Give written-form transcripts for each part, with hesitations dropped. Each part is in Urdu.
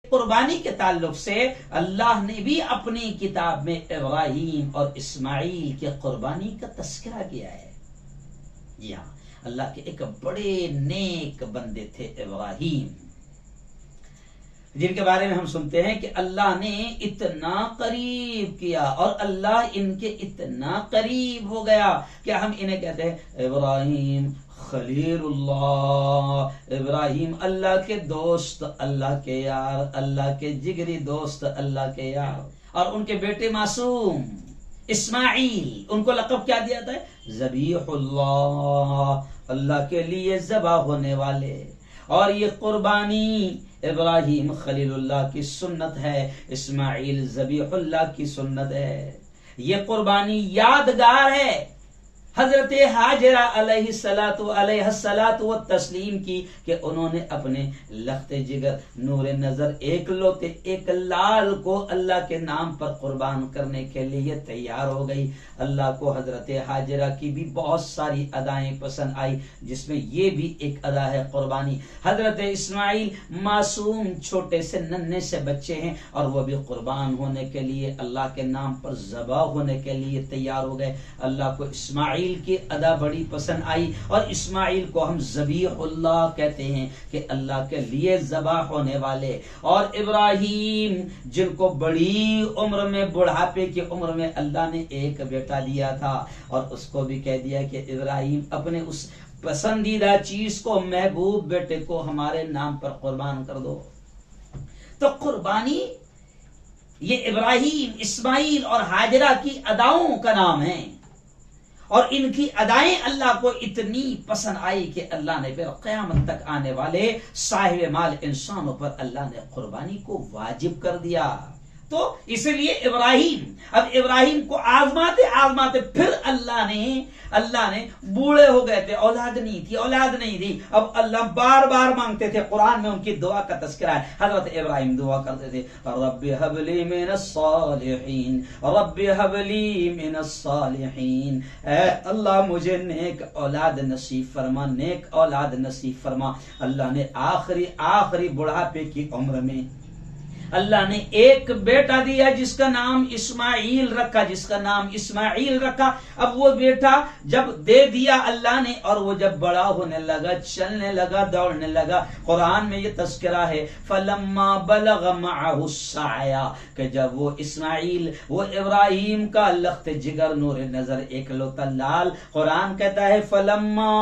قربانی کے تعلق سے اللہ نے بھی اپنی کتاب میں ابراہیم اور اسماعیل کے قربانی کا تذکرہ کیا ہے. جی ہاں، اللہ کے ایک بڑے نیک بندے تھے ابراہیم، جن کے بارے میں ہم سنتے ہیں کہ اللہ نے اتنا قریب کیا اور اللہ ان کے اتنا قریب ہو گیا کہ ہم انہیں کہتے ہیں ابراہیم خلیل اللہ، ابراہیم اللہ کے دوست، اللہ کے یار، اللہ کے جگری دوست، اللہ کے یار. اور ان کے بیٹے معصوم اسماعیل، ان کو لقب کیا دیا تھا؟ ذبیح اللہ، اللہ کے لیے ذبح ہونے والے. اور یہ قربانی ابراہیم خلیل اللہ کی سنت ہے، اسماعیل ذبیح اللہ کی سنت ہے. یہ قربانی یادگار ہے حضرت حاجرہ علیہ الصلاۃ والتسلیم کی کہ انہوں نے اپنے لخت جگر نور نظر ایک لوتے ایک لال کو اللہ کے نام پر قربان کرنے کے لیے تیار ہو گئی. اللہ کو حضرت حاجرہ کی بھی بہت ساری ادائیں پسند آئی، جس میں یہ بھی ایک ادا ہے قربانی. حضرت اسماعیل معصوم چھوٹے سے ننھے سے بچے ہیں اور وہ بھی قربان ہونے کے لیے اللہ کے نام پر ذبح ہونے کے لیے تیار ہو گئے. اللہ کو اسماعیل کی ادا بڑی پسند آئی اور اسماعیل کو ہم ذبیح اللہ کہتے ہیں کہ اللہ کے لیے ذبح ہونے والے. اور ابراہیم جن کو بڑی عمر میں، بڑھاپے کی عمر میں اللہ نے ایک بیٹا دیا تھا اور اس کو بھی کہہ دیا کہ ابراہیم اپنے اس پسندیدہ چیز کو، محبوب بیٹے کو ہمارے نام پر قربان کر دو. تو قربانی یہ ابراہیم، اسماعیل اور حاجرہ کی اداؤں کا نام ہے اور ان کی ادائیں اللہ کو اتنی پسند آئی کہ اللہ نے پھر قیامت تک آنے والے صاحب مال انسانوں پر اللہ نے قربانی کو واجب کر دیا. تو اس لیے ابراہیم کو آزماتے پھر اللہ نے بوڑھے ہو گئے تھے، اولاد نہیں تھی. اب اللہ بار بار مانگتے تھے. قرآن میں ان کی دعا کا تذکرہ ہے. حضرت ابراہیم دعا کرتے تھے رب ہب لی من الصالحین، رب ہب لی من الصالحین، اے اللہ مجھے نیک اولاد نصیب فرما، نیک اولاد نصیب فرما. اللہ نے آخری بڑھاپے کی عمر میں اللہ نے ایک بیٹا دیا جس کا نام اسماعیل رکھا. اب وہ بیٹا جب دے دیا اللہ نے اور وہ جب بڑا ہونے لگا، چلنے لگا، دوڑنے لگا، قرآن میں یہ تذکرہ ہے فلما بلغ معه السعی، کہ جب وہ اسماعیل، وہ ابراہیم کا لخت جگر نور نظر ایک لوتا لال، قرآن کہتا ہے فلما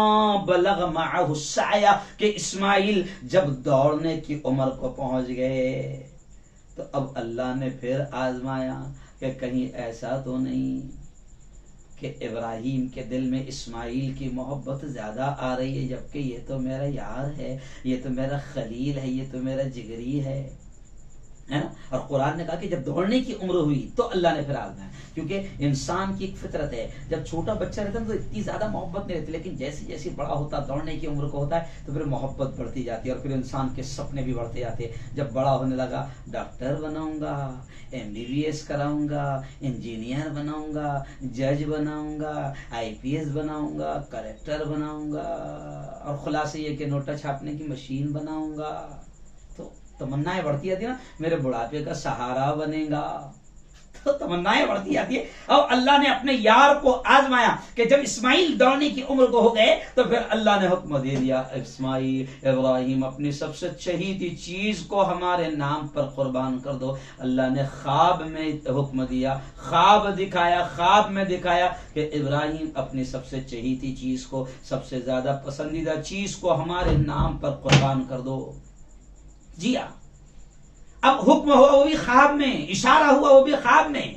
بلغ معه السعی، کہ اسماعیل جب دوڑنے کی عمر کو پہنچ گئے تو اب اللہ نے پھر آزمایا کہ کہیں ایسا تو نہیں کہ ابراہیم کے دل میں اسماعیل کی محبت زیادہ آ رہی ہے، جبکہ یہ تو میرا یار ہے، یہ تو میرا خلیل ہے، یہ تو میرا جگری ہے نا. اور قرآن نے کہا کہ جب دوڑنے کی عمر ہوئی تو اللہ نے پھر آزمایا، کیونکہ انسان کی ایک فطرت ہے، جب چھوٹا بچہ رہتا ہے تو اتنی زیادہ محبت نہیں رہتی، لیکن جیسے بڑا ہوتا، دوڑنے کی عمر کو ہوتا ہے تو پھر محبت بڑھتی جاتی ہے اور پھر انسان کے سپنے بھی بڑھتے جاتے ہیں. جب بڑا ہونے لگا ڈاکٹر بناؤں گا، MBBS کراؤں گا، انجینئر بناؤں گا، جج بناؤں گا، IPS بناؤں گا، کلیکٹر بناؤں گا، اور خلاصے یہ کہ نوٹا چھاپنے کی مشین بناؤں گا. تو تمنائیں بڑھتی جاتی ہے نا، میرے بڑھاپے کا سہارا بنے گا، تو تمنائیں بڑھتی جاتی ہے. اب اللہ نے اپنے یار کو آزمایا کہ جب اسماعیل دوڑنے کی عمر کو ہو گئے تو پھر اللہ نے حکم دے دیا ابراہیم اپنی سب سے چہیتی چیز کو ہمارے نام پر قربان کر دو. اللہ نے خواب میں حکم دیا، خواب میں دکھایا کہ ابراہیم اپنی سب سے چہیتی چیز کو، سب سے زیادہ پسندیدہ چیز کو ہمارے نام پر قربان کر دو. جی ہاں، اب حکم ہوا وہ بھی خواب میں، اشارہ ہوا وہ بھی خواب میں.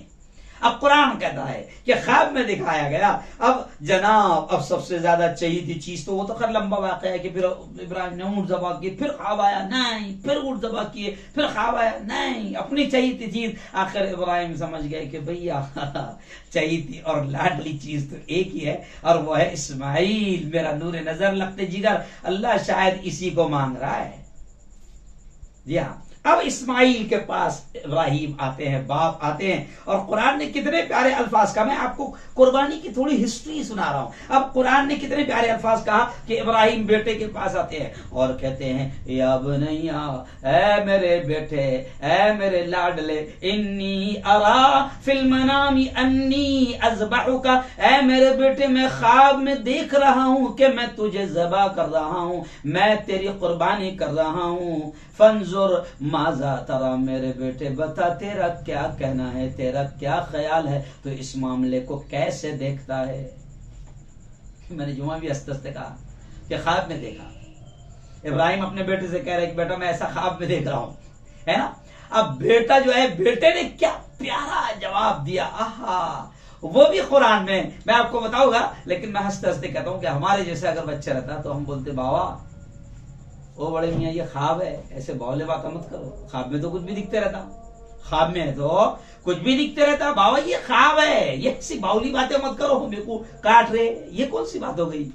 اب قرآن کہتا ہے کہ خواب میں دکھایا گیا. اب جناب اب سب سے زیادہ چہیتی چیز تو وہ تو خیر لمبا واقعہ ہے کہ پھر ابراہیم نے اونٹ ذبح کیے، پھر خواب آیا نہیں، پھر اونٹ ذبح کیے، پھر خواب آیا نہیں، اپنی چہیتی چیز. آخر ابراہیم سمجھ گئے کہ بھیا چہیتی اور لاڈلی چیز تو ایک ہی ہے اور وہ ہے اسماعیل، میرا نور نظر، لخت جگر. اللہ شاید اسی کو مانگ رہا ہے. جی ہاں، اب اسماعیل کے پاس ابراہیم آتے ہیں، باپ آتے ہیں، اور قرآن نے کتنے پیارے الفاظ کہا. میں آپ کو قربانی کی تھوڑی ہسٹری سنا رہا ہوں. اب قرآن نے کتنے پیارے الفاظ کہا کہ ابراہیم بیٹے کے پاس آتے ہیں اور کہتے ہیں یا بنیا، اے میرے بیٹے، اے میرے لاڈلے، انی ارا فی المنام انی اذبحک، اے میرے بیٹے میں خواب میں دیکھ رہا ہوں کہ میں تجھے ذبح کر رہا ہوں، میں تیری قربانی کر رہا ہوں. فانظر ماذا ترى، میرے بیٹے بتا تیرا کیا کہنا ہے، تیرا کیا خیال ہے، تو اس معاملے کو کیسے دیکھتا ہے. میں نے جمعہ بھی ہنستے ہنستے کہا کہ خواب میں دیکھا. ابراہیم اپنے بیٹے سے کہہ رہے کہ بیٹا میں ایسا خواب میں دیکھ رہا ہوں، ہے نا. اب بیٹا جو ہے، بیٹے نے کیا پیارا جواب دیا. آہا، وہ بھی قرآن میں آپ کو بتاؤں گا، لیکن میں ہنستے ہنستے کہتا ہوں کہ ہمارے جیسے اگر بچہ رہتا تو ہم بولتے بابا او بڑے میاں یہ خواب ہے، ایسے بولے بات مت کرو، خواب میں تو کچھ بھی دکھتے رہتا، خواب میں تو کچھ بھی دکھتے رہتا، بابا یہ خواب ہے، یہ ایسی باولی باتیں مت کرو، میرے کو کاٹ رہے، یہ کون سی بات ہو گئی.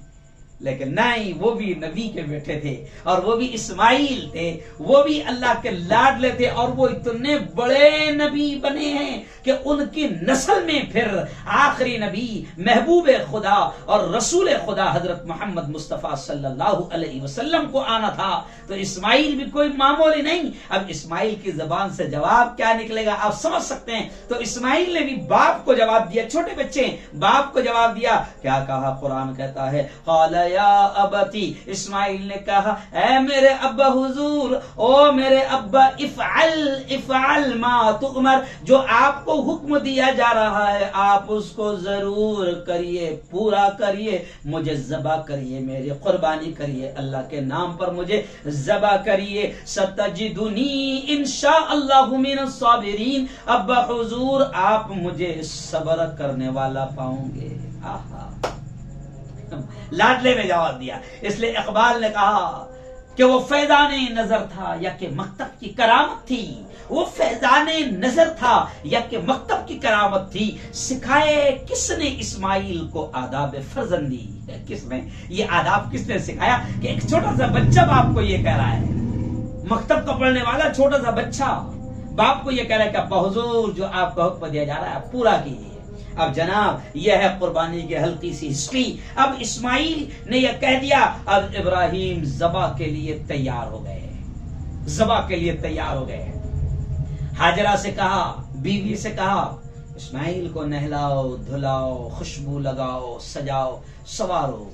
لیکن نہیں، وہ بھی نبی کے بیٹے تھے، اور وہ بھی اسماعیل تھے، وہ بھی اللہ کے لاڈلے تھے، اور وہ اتنے بڑے نبی بنے ہیں کہ ان کی نسل میں پھر آخری نبی محبوب خدا اور رسول خدا حضرت محمد مصطفیٰ صلی اللہ علیہ وسلم کو آنا تھا. تو اسماعیل بھی کوئی معمولی نہیں. اب اسماعیل کی زبان سے جواب کیا نکلے گا آپ سمجھ سکتے ہیں. تو اسماعیل نے بھی باپ کو جواب دیا، چھوٹے بچے باپ کو جواب دیا. کیا کہا؟ قرآن کہتا ہے قال یا ابتی، اسماعیل نے کہا اے میرے ابا حضور، او میرے ابا، افعل ما تؤمر، جو آپ کو حکم دیا جا رہا ہے آپ اس کو ضرور کریے، پورا کریے، مجھے ذبح کریے، میری قربانی کریے، اللہ کے نام پر مجھے ذبح کریے. ستجدنی انشاء اللہ من الصابرین، ابا حضور آپ مجھے صبر کرنے والا پاؤں گے. آہا، لاڈلے میں جواب دیا. اس لیے اقبال نے کہا کہ وہ فیضان نظر تھا یا کہ مکتب کی کرامت تھی، وہ فیضان نظر تھا یا کہ مکتب کی کرامت تھی. سکھائے کس نے اسماعیل کو آداب فرزندی؟ کس نے یہ آداب کس نے سکھایا کہ ایک چھوٹا سا بچہ باپ کو یہ کہہ رہا ہے، مکتب کا پڑھنے والا چھوٹا سا بچہ باپ کو یہ کہہ رہا ہے کہ ابا حضور جو آپ کا حکم دیا جا رہا ہے آپ پورا کیجیے. اب جناب یہ ہے قربانی کی ہلکی سی ہسٹری. اب اسماعیل نے یہ کہہ دیا، اب ابراہیم ذبح کے لیے تیار ہو گئے، ذبح کے لیے تیار ہو گئے. ہاجرہ سے کہا، بیوی سے کہا اسماعیل کو نہلاؤ، دھلاؤ، خوشبو لگاؤ، سجاؤ، سوارو.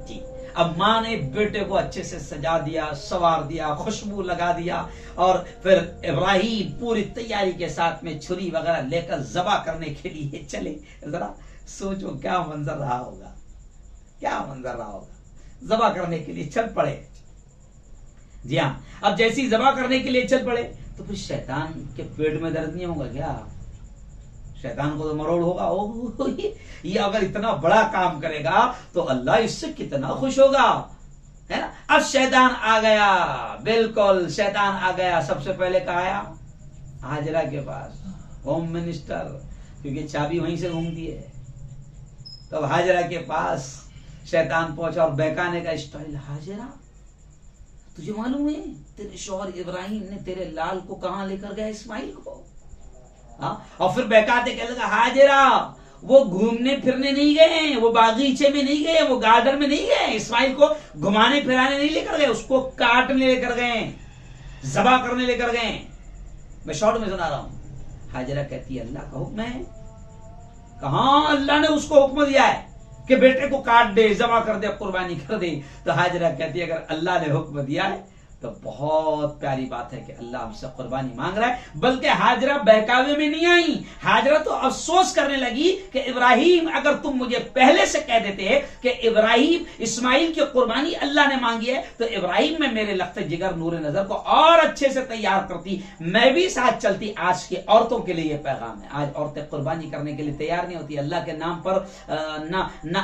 جی، اب ماں نے بیٹے کو اچھے سے سجا دیا، سوار دیا، خوشبو لگا دیا، اور پھر ابراہیم پوری تیاری کے ساتھ میں چھری وغیرہ لے کر ذبح کرنے کے لیے چلے. ذرا سوچو کیا منظر رہا ہوگا، کیا منظر رہا ہوگا. ذبح کرنے کے لیے چل پڑے. جی ہاں، اب جیسی ذبح کرنے کے لیے چل پڑے تو پھر شیطان کے پیٹ میں درد نہیں ہوگا کیا؟ شیطان کو تو مروڑ ہوگا، یہ اگر اتنا بڑا کام کرے گا تو اللہ اس سے کتنا خوش ہوگا، ہے نا. اب شیطان آ گیا، بالکل شیطان آ گیا. سب سے پہلے کہا آیا ہاجرہ کے پاس، ہوم منسٹر، کیونکہ چابی وہیں سے گھومتی ہے. تب ہاجرہ کے پاس شیطان پہنچا اور بہکانے کا اسٹائل. ہاجرہ تجھے معلوم ہے تیرے شوہر ابراہیم نے تیرے لال کو کہاں لے کر گیا؟ اسماعیل کو. اور پھر بہکاتے کہنے لگا ہاجرہ وہ گھومنے پھرنے نہیں گئے، وہ باغیچے میں نہیں گئے، وہ گارڈن میں نہیں گئے، اسماعیل کو گھمانے پھرانے نہیں لے کر گئے، اس کو کاٹنے لے کر گئے، ذبح کرنے لے کر گئے. میں شارٹ میں سنا رہا ہوں. ہاجرہ کہتی ہے اللہ کا حکم ہے. کہاں اللہ نے اس کو حکم دیا ہے کہ بیٹے کو کاٹ دے، ذبح کر دے، قربانی کر دے؟ تو ہاجرہ کہتی ہے اگر اللہ نے حکم دیا ہے تو بہت پیاری بات ہے کہ اللہ ہم سے قربانی مانگ رہا ہے. بلکہ ہاجرہ بہکاوے میں نہیں آئی، ہاجرہ تو افسوس کرنے لگی کہ ابراہیم اگر تم مجھے پہلے سے کہہ دیتے کہ ابراہیم اسماعیل کی قربانی اللہ نے مانگی ہے تو ابراہیم میں میرے لخت جگر نور نظر کو اور اچھے سے تیار کرتی، میں بھی ساتھ چلتی. آج کی عورتوں کے لیے یہ پیغام ہے. آج عورتیں قربانی کرنے کے لیے تیار نہیں ہوتی. اللہ کے نام پر نہ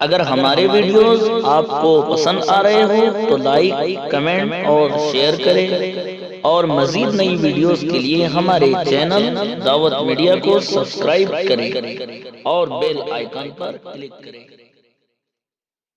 اگر ہمارے ویڈیوز آپ کو پسند آ رہے ہو تو لائک، کمنٹ اور شیئر کریں، اور مزید نئی ویڈیوز کے لیے ہمارے چینل دعوت میڈیا کو سبسکرائب کریں اور بیل آئیکن پر کلک کریں۔